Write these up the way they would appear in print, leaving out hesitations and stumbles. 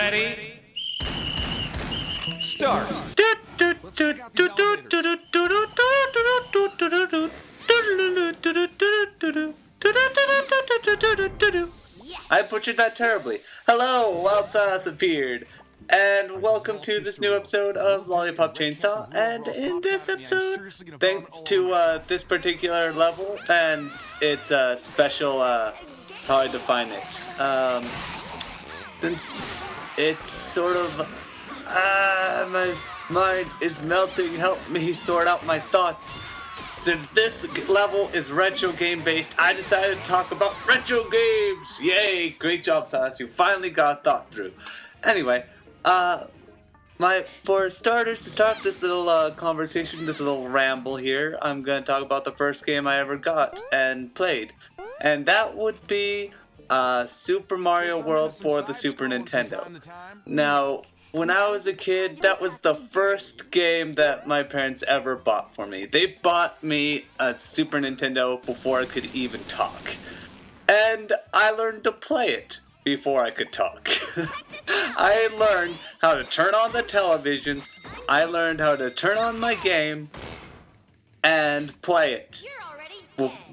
Ready? Start. I butchered that terribly. Hello, Wild Silas appeared, and welcome to this new episode of Lollipop Chainsaw. And in this episode, thanks to this particular level and its special, how I define it, since it's sort of, my mind is melting. Help me sort out my thoughts. Since this level is retro game based, I decided to talk about retro games! Yay! Great job, Silas. You finally got thought through. Anyway, for starters, to start this little conversation, this little ramble here, I'm gonna talk about the first game I ever got and played. And that would be Super Mario World for the Super Nintendo. Now, when I was a kid, that was the first game that my parents ever bought for me. They bought me a Super Nintendo before I could even talk. And I learned to play it before I could talk. I learned how to turn on the television, I learned how to turn on my game, and play it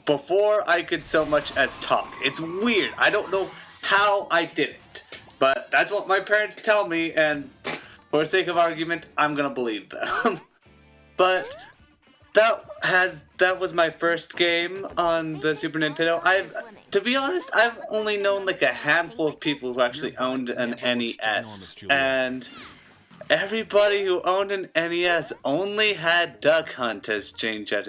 before I could so much as talk. It's weird. I don't know how I did it. But that's what my parents tell me, and for the sake of argument, I'm gonna believe them. But that was my first game on the Super Nintendo. To be honest, I've only known like a handful of people who actually owned an NES, and everybody who owned an NES only had Duck Hunt as strange as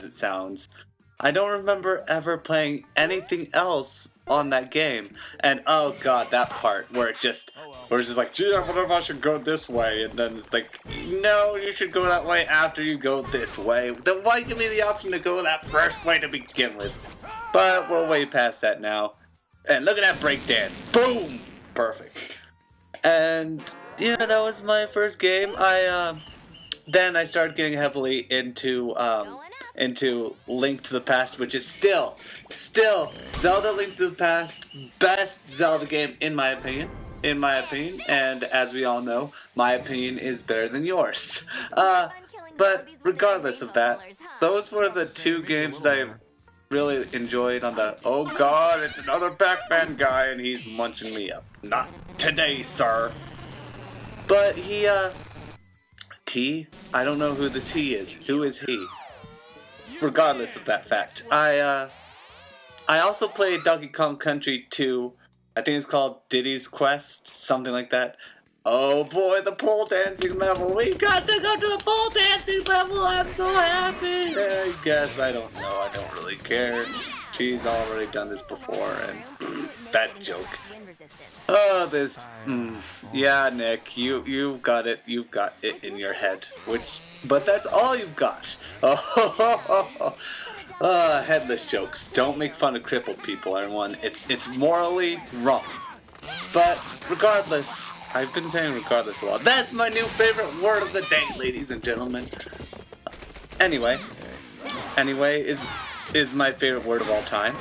it sounds. I don't remember ever playing anything else on that game. And oh god, that part where it's just like, gee, I wonder if I should go this way, and then it's like, no, you should go that way after you go this way. Then why give me the option to go that first way to begin with? But we're way past that now. And look at that breakdance. Boom! Perfect. And yeah, that was my first game. Then I started getting heavily into Link to the Past, which is still Zelda Link to the Past, best Zelda game in my opinion, and as we all know, my opinion is better than yours. But regardless of that, those were the two games that I really enjoyed on the, oh god, it's another Pac-Man guy and he's munching me up. Not today, sir. But he, I don't know who this he is. Who is he? Regardless of that fact, I also played Donkey Kong Country 2. I think it's called Diddy's Quest, something like that. Oh boy, the pole dancing level! We got to go to the pole dancing level! I'm so happy! I guess, I don't know, I don't really care. She's already done this before, and that joke. Oh, this, yeah, Nick, you've got it in your head, but that's all you've got. Headless jokes. Don't make fun of crippled people, everyone. It's morally wrong. But regardless, I've been saying regardless a lot. That's my new favorite word of the day, ladies and gentlemen. Anyway is my favorite word of all time.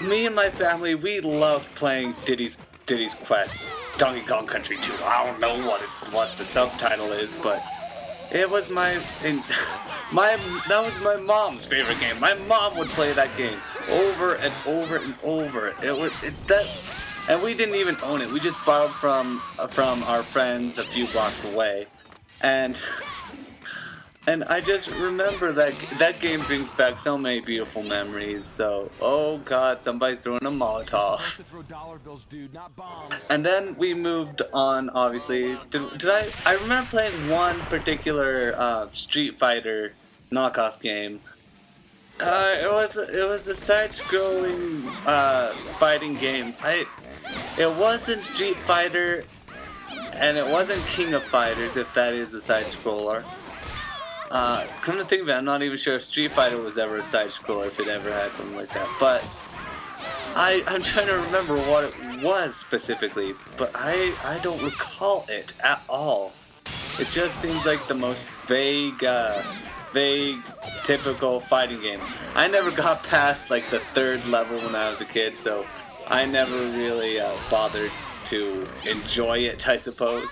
Me and my family, we loved playing Diddy's Quest, Donkey Kong Country 2. I don't know what the subtitle is, but it was that was my mom's favorite game. My mom would play that game over and over and over. And we didn't even own it. We just borrowed from our friends a few blocks away, and I just remember that game brings back so many beautiful memories. So, oh god, somebody's throwing a Molotov. And then we moved on, obviously. I remember playing one particular Street Fighter knockoff game. It was a side-scrolling fighting game. It wasn't Street Fighter, and it wasn't King of Fighters, if that is a side-scroller. Come to think of it, I'm not even sure if Street Fighter was ever a side-scroller, if it ever had something like that, but I'm trying to remember what it was specifically, but I don't recall it at all. It just seems like the most vague, typical fighting game. I never got past like the third level when I was a kid, so I never really bothered to enjoy it, I suppose.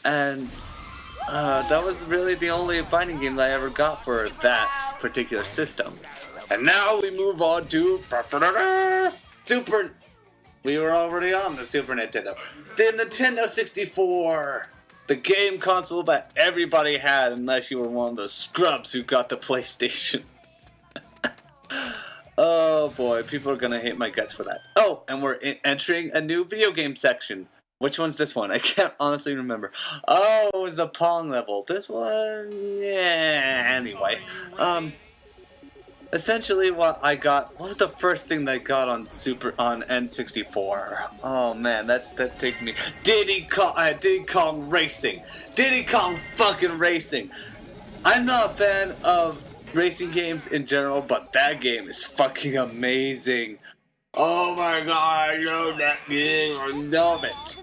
And that was really the only fighting game that I ever got for that particular system. And now we move on to Super. We were already on the Super Nintendo. The Nintendo 64! The game console that everybody had unless you were one of the scrubs who got the PlayStation. Oh boy, people are gonna hate my guts for that. Oh, and we're entering a new video game section. Which one's this one? I can't honestly remember. Oh, it was the Pong level. This one, yeah. Anyway, essentially, what was the first thing that I got on N64? Oh man, that's taking me. Diddy Kong Racing. Diddy Kong fucking Racing. I'm not a fan of racing games in general, but that game is fucking amazing. Oh my god, I love that game. I love it.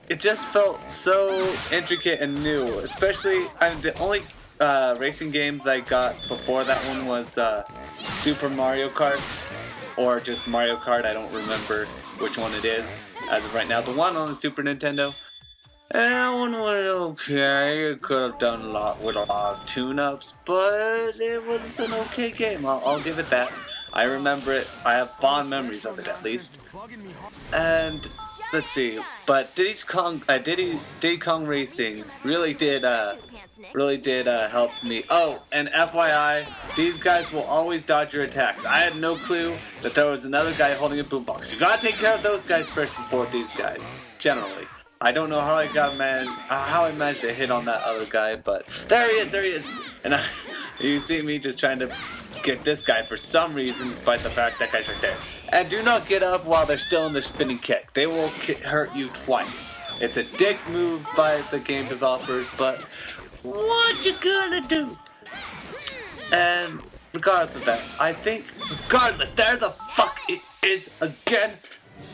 It just felt so intricate and new. Especially, the only racing games I got before that one was Super Mario Kart, or just Mario Kart. I don't remember which one it is as of right now. The one on the Super Nintendo. And that one was okay. It could have done a lot with a lot of tune-ups, but it was an okay game. I'll give it that. I remember it. I have fond memories of it, at least. And let's see. But Diddy Kong Racing really did help me. Oh, and FYI, these guys will always dodge your attacks. I had no clue that there was another guy holding a boombox. You gotta take care of those guys first before these guys. Generally. I don't know how I managed to hit on that other guy, but there he is, and you see me just trying to get this guy for some reason, despite the fact that guy's right there. And do not get up while they're still in their spinning kick. They will hurt you twice. It's a dick move by the game developers, but what you gonna do? And regardless of that, I think, there the fuck it is again.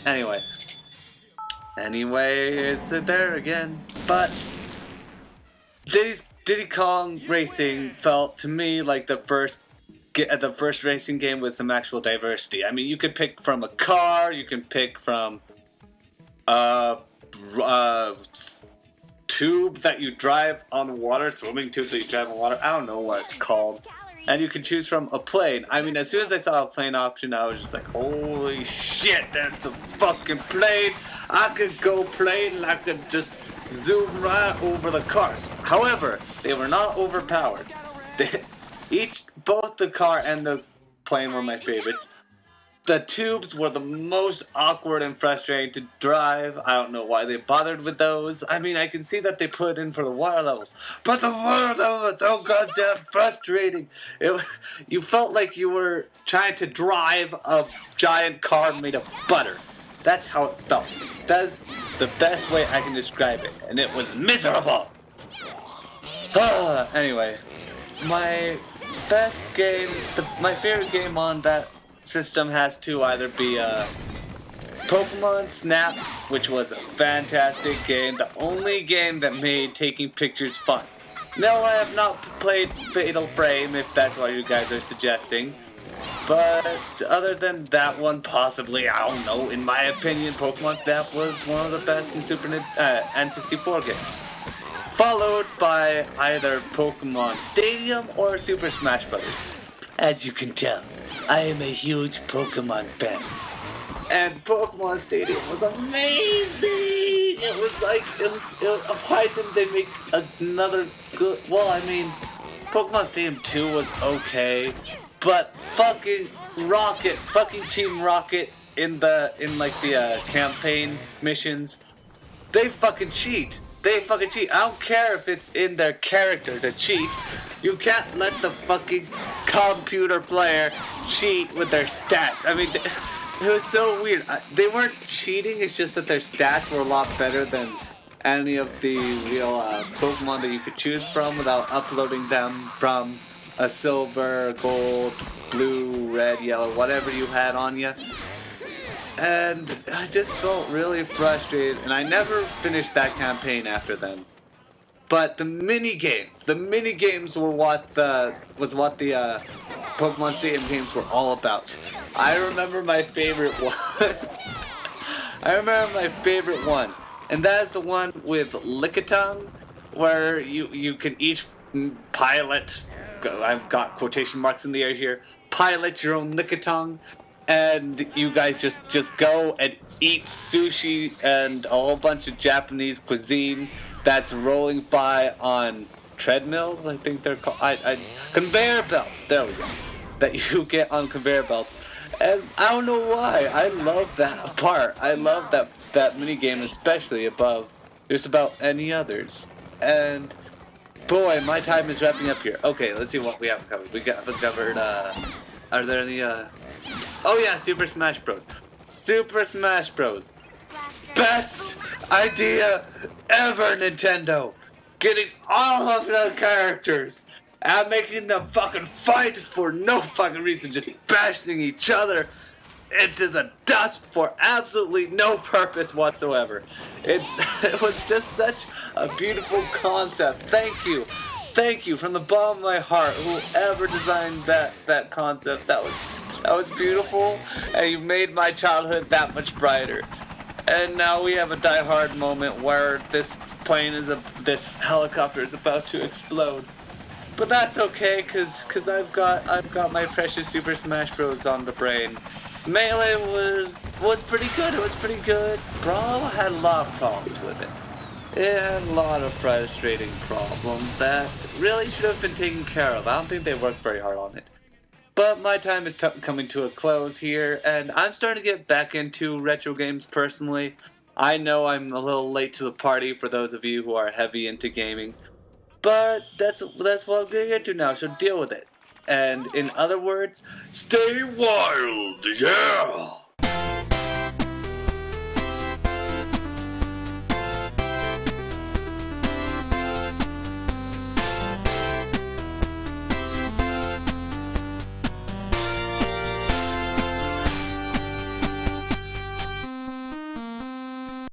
Anyway, it's there again. But Diddy Kong Racing felt to me like the first racing game with some actual diversity. I mean, you could pick from a car, you can pick from a tube that you drive on water, swimming tube that you drive on water. I don't know what it's called. And you can choose from a plane. I mean, as soon as I saw a plane option, I was just like, holy shit, that's a fucking plane. I could go plane and I could just zoom right over the cars. However, they were not overpowered. Both the car and the plane were my favorites. The tubes were the most awkward and frustrating to drive. I don't know why they bothered with those. I mean, I can see that they put in for the water levels, but the water level was so goddamn frustrating. You felt like you were trying to drive a giant car made of butter. That's how it felt. That's the best way I can describe it, and it was miserable. Anyway, my favorite game on that system has to either be Pokemon Snap, which was a fantastic game, the only game that made taking pictures fun. No, I have not played Fatal Frame, if that's what you guys are suggesting. But other than that one, possibly, I don't know, in my opinion, Pokemon Snap was one of the best in N64 games. Followed by either Pokemon Stadium or Super Smash Bros. As you can tell, I am a huge Pokemon fan. And Pokemon Stadium was amazing! Why didn't they make another good, Pokemon Stadium 2 was okay, but fucking Team Rocket in the campaign missions, they fucking cheat. I don't care if it's in their character to cheat. You can't let the fucking computer player cheat with their stats. I mean, it was so weird. They weren't cheating, it's just that their stats were a lot better than any of the real Pokemon that you could choose from without uploading them from a silver, gold, blue, red, yellow, whatever you had on you. And I just felt really frustrated, and I never finished that campaign after then. But the mini games were what the Pokemon Stadium games were all about. I remember my favorite one. I remember my favorite one, and that is the one with Lickitung, where you can each pilot. I've got quotation marks in the air here. Pilot your own Lickitung, and you guys just go and eat sushi and a whole bunch of Japanese cuisine that's rolling by on treadmills. I think they're called conveyor belts. There we go. That you get on conveyor belts. And I don't know why. I love that part. I love that mini game especially above just about any others. And boy, my time is wrapping up here. Okay, let's see what we haven't covered. We haven't covered. Are there any? Oh yeah, Super Smash Bros. Super Smash Bros. Best idea ever, Nintendo. Getting all of the characters and making them fucking fight for no fucking reason, just bashing each other into the dust for absolutely no purpose whatsoever. It was just such a beautiful concept. Thank you from the bottom of my heart, whoever designed that concept. That was beautiful, and you made my childhood that much brighter. And now we have a die-hard moment where this this helicopter is about to explode. But that's okay, cause I've got my precious Super Smash Bros. On the brain. Melee was pretty good. It was pretty good. Brawl had a lot of problems with it. It had a lot of frustrating problems that really should have been taken care of. I don't think they worked very hard on it. But my time is coming to a close here, and I'm starting to get back into retro games personally. I know I'm a little late to the party for those of you who are heavy into gaming. But that's what I'm gonna get to now, so deal with it. And in other words, stay wild, yeah!